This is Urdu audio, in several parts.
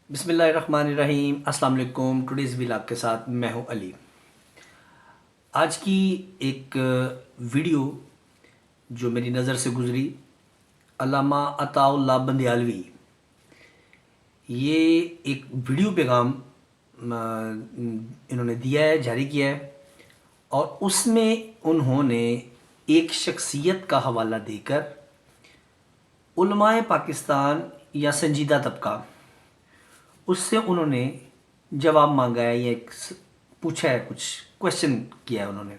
بسم اللہ الرحمن الرحیم۔ السلام علیکم۔ ٹوڈیز ولاگ کے ساتھ میں ہوں علی۔ آج کی ایک ویڈیو جو میری نظر سے گزری، علامہ عطا اللہ بندیالوی، یہ ایک ویڈیو پیغام انہوں نے دیا ہے، جاری کیا ہے، اور اس میں انہوں نے ایک شخصیت کا حوالہ دے کر علماء پاکستان یا سنجیدہ طبقہ، اس سے انہوں نے جواب مانگا ہے، یا پوچھا ہے، کچھ کویشچن کیا ہے انہوں نے۔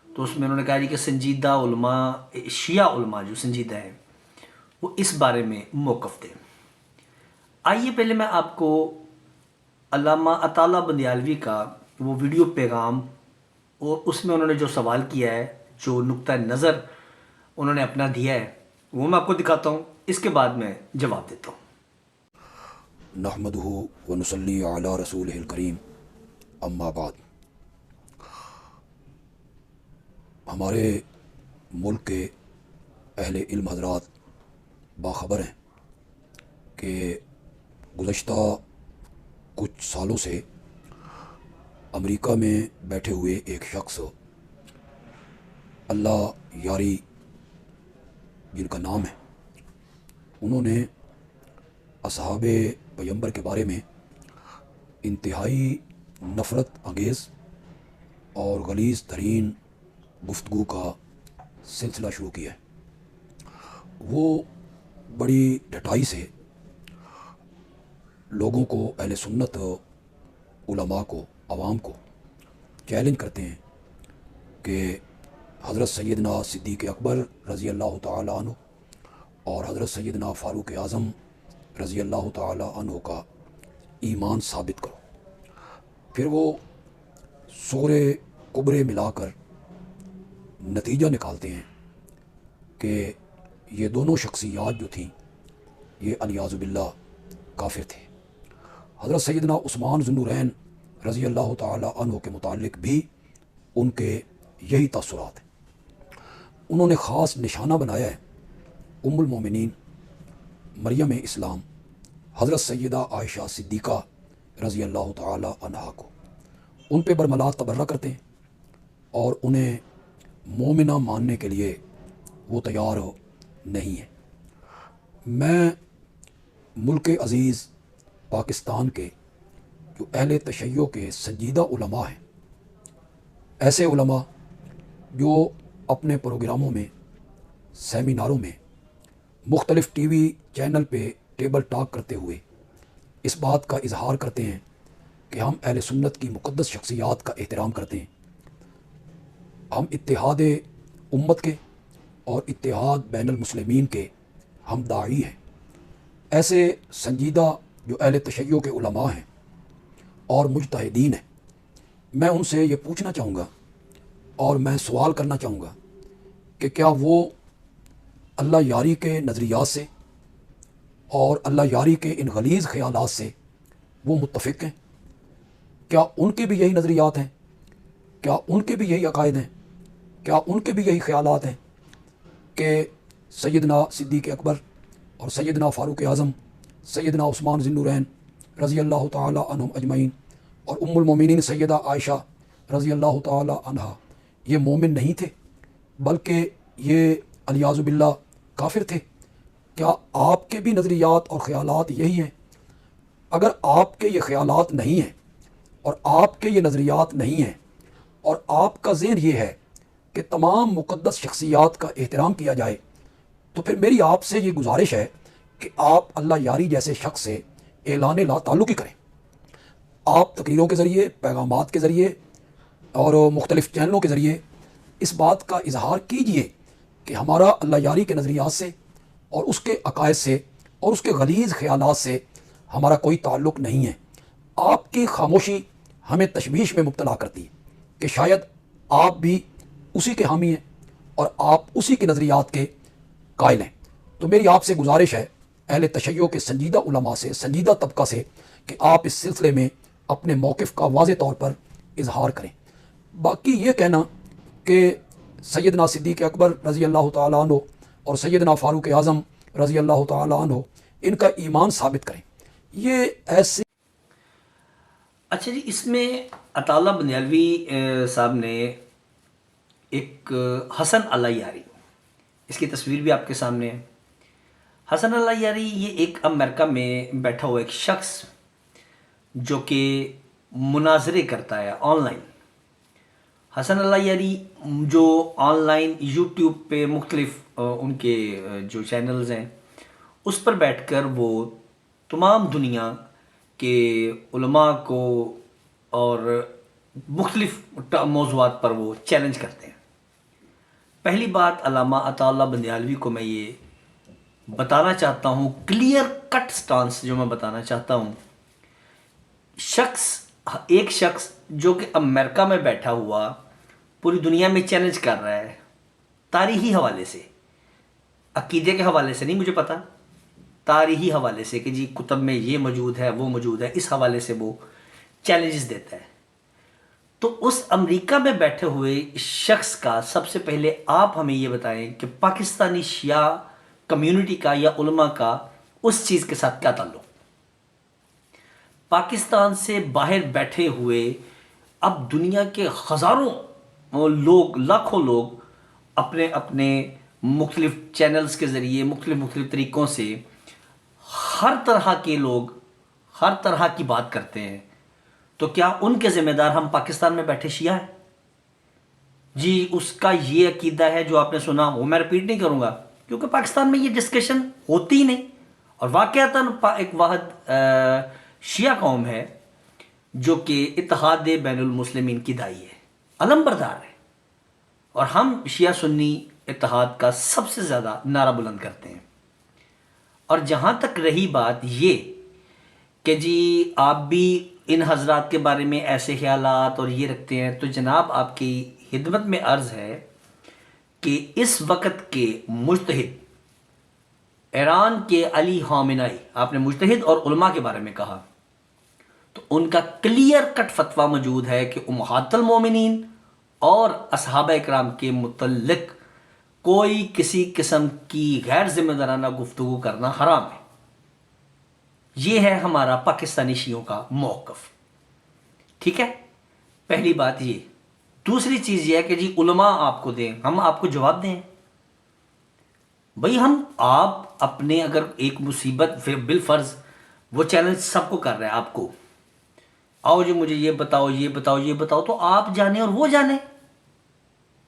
تو اس میں انہوں نے کہا جی کہ سنجیدہ علماء، شیعہ علماء جو سنجیدہ ہیں، وہ اس بارے میں موقف دیں۔ آئیے پہلے میں آپ کو علامہ عطا اللہ بندیالوی کا وہ ویڈیو پیغام اور اس میں انہوں نے جو سوال کیا ہے، جو نقطہ نظر انہوں نے اپنا دیا ہے، وہ میں آپ کو دکھاتا ہوں، اس کے بعد میں جواب دیتا ہوں۔ نحمدہ ونصلی علی رسولہ الکریم، اما بعد۔ ہمارے ملک کے اہل علم حضرات باخبر ہیں کہ گزشتہ کچھ سالوں سے امریکہ میں بیٹھے ہوئے ایک شخص، اللہ یاری جن کا نام ہے، انہوں نے اصحاب پیغمبر کے بارے میں انتہائی نفرت انگیز اور غلیظ ترین گفتگو کا سلسلہ شروع کیا ہے۔ وہ بڑی ڈٹائی سے لوگوں کو، اہل سنت علماء کو، عوام کو چیلنج کرتے ہیں کہ حضرت سیدنا صدیق اکبر رضی اللہ تعالی عنہ اور حضرت سیدنا فاروق اعظم رضی اللہ تعالی عنہ کا ایمان ثابت کرو۔ پھر وہ سورے کبرے ملا کر نتیجہ نکالتے ہیں کہ یہ دونوں شخصیات جو تھیں، یہ علیاذ باللہ کافر تھے۔ حضرت سیدنا عثمان ذو النورین رضی اللہ تعالی عنہ کے متعلق بھی ان کے یہی تاثرات ہیں۔ انہوں نے خاص نشانہ بنایا ہے ام المومنین مریم اسلام حضرت سیدہ عائشہ صدیقہ رضی اللہ تعالی عنہا کو۔ ان پہ برملا تبرہ کرتے ہیں اور انہیں مومنہ ماننے کے لیے وہ تیار نہیں ہے۔ میں ملک عزیز پاکستان کے جو اہل تشیع کے سنجیدہ علماء ہیں، ایسے علماء جو اپنے پروگراموں میں، سیمیناروں میں، مختلف ٹی وی چینل پہ ٹیبل ٹاک کرتے ہوئے اس بات کا اظہار کرتے ہیں کہ ہم اہل سنت کی مقدس شخصیات کا احترام کرتے ہیں، ہم اتحاد امت کے اور اتحاد بین المسلمین کے ہم داعی ہیں۔ ایسے سنجیدہ جو اہل تشیع کے علماء ہیں اور مجتہدین ہیں، میں ان سے یہ پوچھنا چاہوں گا اور میں سوال کرنا چاہوں گا کہ کیا وہ اللہ یاری کے نظریات سے اور اللہ یاری کے ان غلیظ خیالات سے وہ متفق ہیں؟ کیا ان کے بھی یہی نظریات ہیں؟ کیا ان کے بھی یہی عقائد ہیں؟ کیا ان کے بھی یہی خیالات ہیں کہ سیدنا صدیق اکبر اور سیدنا فاروق اعظم، سیدنا عثمان ذو النورین رضی اللہ تعالی عنہم اجمعین اور ام المومنین سیدہ عائشہ رضی اللہ تعالی عنہا یہ مومن نہیں تھے، بلکہ یہ علیاذ باللہ کافر تھے؟ کیا آپ کے بھی نظریات اور خیالات یہی ہیں؟ اگر آپ کے یہ خیالات نہیں ہیں اور آپ کے یہ نظریات نہیں ہیں اور آپ کا ذہن یہ ہے کہ تمام مقدس شخصیات کا احترام کیا جائے، تو پھر میری آپ سے یہ گزارش ہے کہ آپ اللہ یاری جیسے شخص سے اعلان لا تعلقی کریں۔ آپ تقریروں کے ذریعے، پیغامات کے ذریعے اور مختلف چینلوں کے ذریعے اس بات کا اظہار کیجئے کہ ہمارا اللہ یاری کے نظریات سے اور اس کے عقائد سے اور اس کے غلیظ خیالات سے ہمارا کوئی تعلق نہیں ہے۔ آپ کی خاموشی ہمیں تشویش میں مبتلا کرتی ہے کہ شاید آپ بھی اسی کے حامی ہیں اور آپ اسی کے نظریات کے قائل ہیں۔ تو میری آپ سے گزارش ہے اہل تشیع کے سنجیدہ علماء سے، سنجیدہ طبقہ سے، کہ آپ اس سلسلے میں اپنے موقف کا واضح طور پر اظہار کریں۔ باقی یہ کہنا کہ سیدنا صدیق اکبر رضی اللہ تعالیٰ عنہ اور سیدنا فاروق اعظم رضی اللہ تعالیٰ عنہ ان کا ایمان ثابت کریں، یہ ایسے اچھا جی، اس میں عطا اللہ بندیالوی صاحب نے ایک حسن اللہ یاری، اس کی تصویر بھی آپ کے سامنے ہے۔ حسن اللہ یاری یہ ایک امریکہ میں بیٹھا ہوا ایک شخص جو کہ مناظرے کرتا ہے آن لائن۔ حسن اللہ یاری جو آن لائن یوٹیوب پہ مختلف ان کے جو چینلز ہیں اس پر بیٹھ کر وہ تمام دنیا کے علماء کو اور مختلف موضوعات پر وہ چیلنج کرتے ہیں۔ پہلی بات علامہ عطا اللہ بندیالوی کو میں یہ بتانا چاہتا ہوں، کلیئر کٹ سٹانس جو میں بتانا چاہتا ہوں، ایک شخص جو کہ امریکہ میں بیٹھا ہوا پوری دنیا میں چیلنج کر رہا ہے تاریخی حوالے سے، عقیدے کے حوالے سے نہیں مجھے پتا، تاریخی حوالے سے کہ جی کتب میں یہ موجود ہے وہ موجود ہے، اس حوالے سے وہ چیلنجز دیتا ہے۔ تو اس امریکہ میں بیٹھے ہوئے شخص کا سب سے پہلے آپ ہمیں یہ بتائیں کہ پاکستانی شیعہ کمیونٹی کا یا علماء کا اس چیز کے ساتھ کیا تعلق؟ پاکستان سے باہر بیٹھے ہوئے اب دنیا کے ہزاروں لوگ، لاکھوں لوگ اپنے اپنے مختلف چینلز کے ذریعے مختلف طریقوں سے ہر طرح کے لوگ ہر طرح کی بات کرتے ہیں، تو کیا ان کے ذمہ دار ہم پاکستان میں بیٹھے شیعہ ہیں؟ جی اس کا یہ عقیدہ ہے جو آپ نے سنا، وہ میں رپیٹ نہیں کروں گا کیونکہ پاکستان میں یہ ڈسکشن ہوتی ہی نہیں، اور واقعتاً ایک واحد شیعہ قوم ہے جو کہ اتحاد بین المسلمین کی داعی ہے، علم بردار ہے، اور ہم شیعہ سنی اتحاد کا سب سے زیادہ نعرہ بلند کرتے ہیں۔ اور جہاں تک رہی بات یہ کہ جی آپ بھی ان حضرات کے بارے میں ایسے خیالات اور یہ رکھتے ہیں، تو جناب آپ کی خدمت میں عرض ہے کہ اس وقت کے مجتہد ایران کے علی خامنائی، آپ نے مجتہد اور علماء کے بارے میں کہا، تو ان کا کلیئر کٹ فتویٰ موجود ہے کہ امہات المومنین اور اصحابہ اکرام کے متعلق کوئی کسی قسم کی غیر ذمہ دارانہ گفتگو کرنا حرام ہے۔ یہ ہے ہمارا پاکستانی شیعوں کا موقف، ٹھیک ہے؟ پہلی بات یہ۔ دوسری چیز یہ ہے کہ جی علماء آپ کو دیں، ہم آپ کو جواب دیں۔ بھئی آپ اپنے اگر ایک مصیبت بالفرض وہ چیلنج سب کو کر رہے ہیں، آپ کو آؤ جو مجھے یہ بتاؤ یہ بتاؤ یہ بتاؤ، تو آپ جانیں اور وہ جانیں،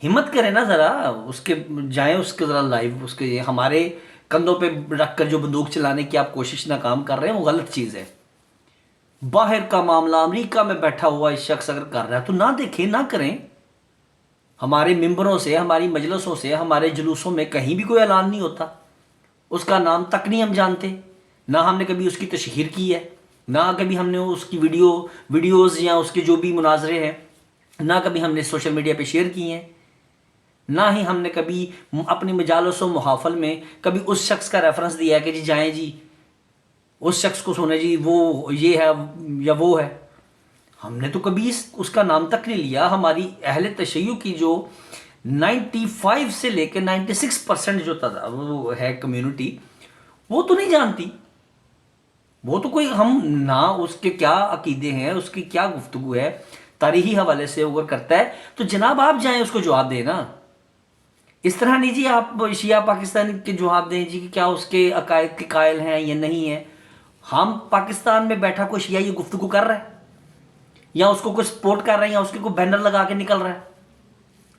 ہمت کریں نا ذرا، اس کے جائیں اس کے ذرا لائیو، اس کے ہمارے کندھوں پہ رکھ کر جو بندوق چلانے کی آپ کوشش ناکام کر رہے ہیں وہ غلط چیز ہے۔ باہر کا معاملہ امریکہ میں بیٹھا ہوا اس شخص اگر کر رہا ہے تو نہ دیکھیں، نہ کریں۔ ہمارے ممبروں سے، ہماری مجلسوں سے، ہمارے جلوسوں میں کہیں بھی کوئی اعلان نہیں ہوتا، اس کا نام تک نہیں ہم جانتے، نہ ہم نے کبھی اس کی تشہیر کی ہے، نہ کبھی ہم نے اس کی ویڈیوز یا اس کے جو بھی مناظرے ہیں نہ کبھی ہم نے سوشل میڈیا پہ شیئر کی ہیں، نہ ہی ہم نے کبھی اپنی مجالس و محافل میں کبھی اس شخص کا ریفرنس دیا ہے کہ جی جائیں جی اس شخص کو سنیں جی وہ یہ ہے یا وہ ہے۔ ہم نے تو کبھی اس کا نام تک نہیں لیا۔ ہماری اہل تشیع کی جو 95 سے لے کے 96% جو وہ ہے کمیونٹی، وہ تو نہیں جانتی، وہ تو کوئی ہم نہ اس کے کیا عقیدے ہیں، اس کی کیا گفتگو ہے، تاریخی حوالے سے اگر کرتا ہے تو جناب آپ جائیں اس کو جواب دیں نا۔ اس طرح نہیں جی آپ شیعہ پاکستانی کے جواب دیں جی کہ کیا اس کے عقائد کے قائل ہیں یا نہیں ہیں۔ ہم پاکستان میں بیٹھا کوئی شیعہ یہ گفتگو کر رہا ہے، یا اس کو کوئی سپورٹ کر رہے ہیں، یا اس کے کوئی بینر لگا کے نکل رہا ہے،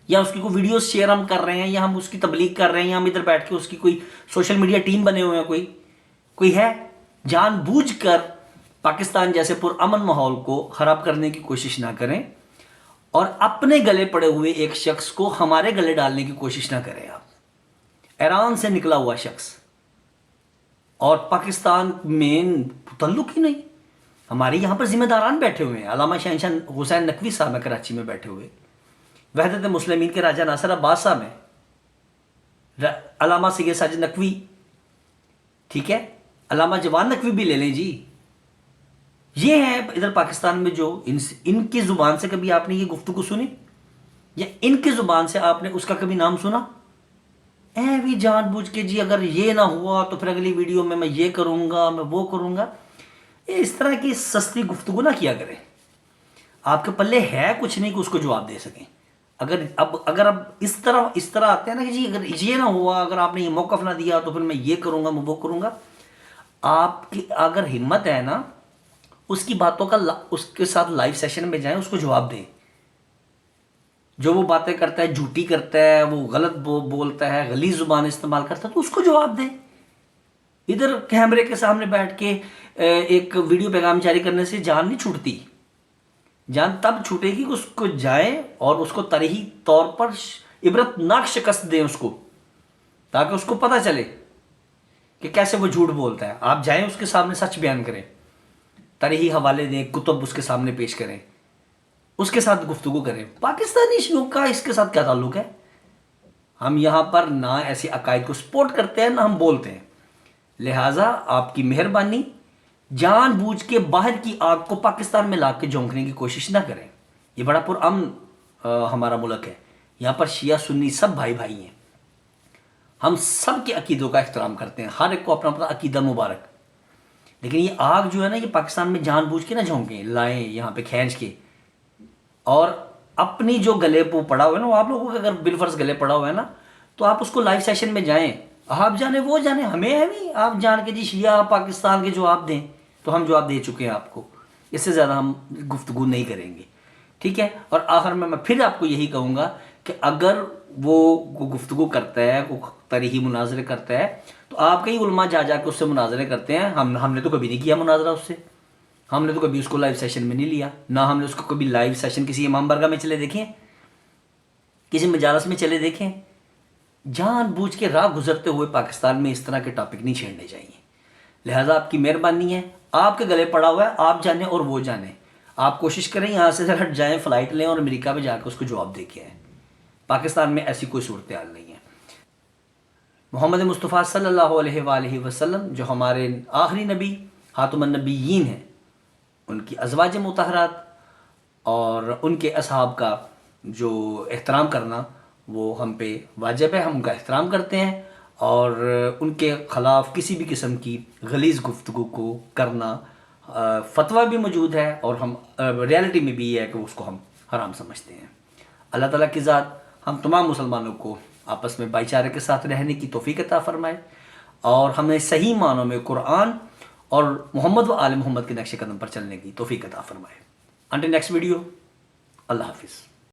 یا اس کی کوئی ویڈیوز شیئر ہم کر رہے ہیں، یا ہم اس کی تبلیغ کر رہے ہیں، یا ہم ادھر بیٹھ کے اس کی کوئی سوشل میڈیا ٹیم بنے ہوئے ہیں، کوئی ہے؟ جان بوجھ کر پاکستان جیسے پرامن ماحول کو خراب کرنے کی کوشش نہ کریں، اور اپنے گلے پڑے ہوئے ایک شخص کو ہمارے گلے ڈالنے کی کوشش نہ کریں۔ آپ ایران سے نکلا ہوا شخص اور پاکستان میں تعلق ہی نہیں، ہمارے یہاں پر ذمہ داران بیٹھے ہوئے ہیں، علامہ شہنشاہ حسین نقوی صاحب ہیں کراچی میں بیٹھے ہوئے، وحدت مسلمین کے راجہ ناصر عباس صاحب ہیں، علامہ سید ساجد نقوی، ٹھیک ہے، علامہ جوان نقوی بھی لے لیں جی۔ یہ ہیں ادھر پاکستان میں جو ان کی زبان سے کبھی آپ نے یہ گفتگو سنی، یا ان کی زبان سے آپ نے اس کا کبھی نام سنا؟ بھی جان بوجھ کے جی اگر یہ نہ ہوا تو پھر اگلی ویڈیو میں یہ کروں گا، میں وہ کروں گا۔ اس طرح کی سستی گفتگو نہ کیا کریں. آپ کے پلے ہے کچھ نہیں کہ اس کو جواب دے سکیں. اگر اب اس طرح آتے ہیں نا کہ جی اگر یہ نہ ہوا، اگر آپ نے یہ موقف نہ دیا تو پھر میں یہ کروں گا، میں وہ کروں گا. آپ کی اگر ہمت ہے نا، اس کی باتوں کا اس کے ساتھ لائیو سیشن میں جائیں، اس کو جواب دیں. جو وہ باتیں کرتا ہے، جھوٹی کرتا ہے، وہ غلط بولتا ہے، غلیظ زبان استعمال کرتا ہے، تو اس کو جواب دیں. ادھر کیمرے کے سامنے بیٹھ کے ایک ویڈیو پیغام جاری کرنے سے جان نہیں چھوٹتی. جان تب چھوٹے گی کہ اس کو جائیں اور اس کو تاریخی طور پر عبرت ناک شکست دیں اس کو، تاکہ اس کو پتہ چلے کہ کیسے وہ جھوٹ بولتا ہے. آپ جائیں اس کے سامنے سچ بیان کریں، تاریخی حوالے دیں، کتب اس کے سامنے پیش کریں، اس کے ساتھ گفتگو کریں. پاکستانی شیوخ کا اس کے ساتھ کیا تعلق ہے؟ ہم یہاں پر نہ ایسے عقائد کو سپورٹ کرتے ہیں نہ ہم بولتے ہیں. لہٰذا آپ کی مہربانی جان بوجھ کے باہر کی آگ کو پاکستان میں لا کے جھونکنے کی کوشش نہ کریں. یہ بڑا پرامن ہمارا ملک ہے. یہاں پر شیعہ سنی سب بھائی بھائی ہیں. ہم سب کے عقیدوں کا احترام کرتے ہیں، ہر ایک کو اپنا اپنا عقیدہ مبارک. لیکن یہ آگ جو ہے نا، یہ پاکستان میں جان بوجھ کے نہ جھونکیں، لائیں یہاں پہ کھینچ کے. اور اپنی جو گلے پہ پڑا ہوا ہے نا، وہ آپ لوگوں کے اگر بالفرض گلے پڑا ہوا ہے نا، تو آپ اس کو لائیو سیشن میں جائیں. آپ جانے وہ جانے، ہمیں ہے نہیں. آپ جان کے جی شیعہ پاکستان کے جواب دیں، تو ہم جواب دے چکے ہیں آپ کو. اس سے زیادہ ہم گفتگو نہیں کریں گے، ٹھیک ہے. اور آخر میں پھر آپ کو یہی کہوں گا کہ اگر وہ گفتگو کرتا ہے، وہ تاریخی مناظرے کرتا ہے، تو آپ کئی علماء جا کے اس سے مناظرے کرتے ہیں. ہم نے تو کبھی نہیں کیا مناظرہ اس سے. ہم نے تو کبھی اس کو لائیو سیشن میں نہیں لیا، نہ ہم نے اس کو کبھی لائیو سیشن کسی امام برگاہ میں چلے دیکھیں، کسی مجالس میں چلے دیکھیں. جان بوجھ کے راہ گزرتے ہوئے پاکستان میں اس طرح کے ٹاپک نہیں چھیڑنے چاہیے. لہٰذا آپ کی مہربانی ہے، آپ کے گلے پڑا ہوا ہے، آپ جانیں اور وہ جانیں. آپ کوشش کریں یہاں سے ہٹ جائیں، فلائٹ لیں اور امریکہ میں جا کے اس کو جواب دے کے آئیں. پاکستان میں ایسی کوئی صورتحال نہیں ہے. محمد مصطفیٰ صلی اللہ علیہ وآلہ وسلم جو ہمارے آخری نبی خاتم النبیین ہیں، ان کی ازواج مطہرات اور ان کے اصحاب کا جو احترام کرنا وہ ہم پہ واجب ہے. ہم ان کا احترام کرتے ہیں، اور ان کے خلاف کسی بھی قسم کی غلیظ گفتگو کو کرنا فتویٰ بھی موجود ہے، اور ہم ریالٹی میں بھی یہ ہے کہ اس کو ہم حرام سمجھتے ہیں. اللہ تعالیٰ کی ذات ہم تمام مسلمانوں کو آپس میں بھائی چارے کے ساتھ رہنے کی توفیق عطا فرمائے، اور ہمیں صحیح معنوں میں قرآن اور محمد و آل محمد کے نقش قدم پر چلنے کی توفیق عطا فرمائے. انٹل نیکسٹ ویڈیو، اللہ حافظ.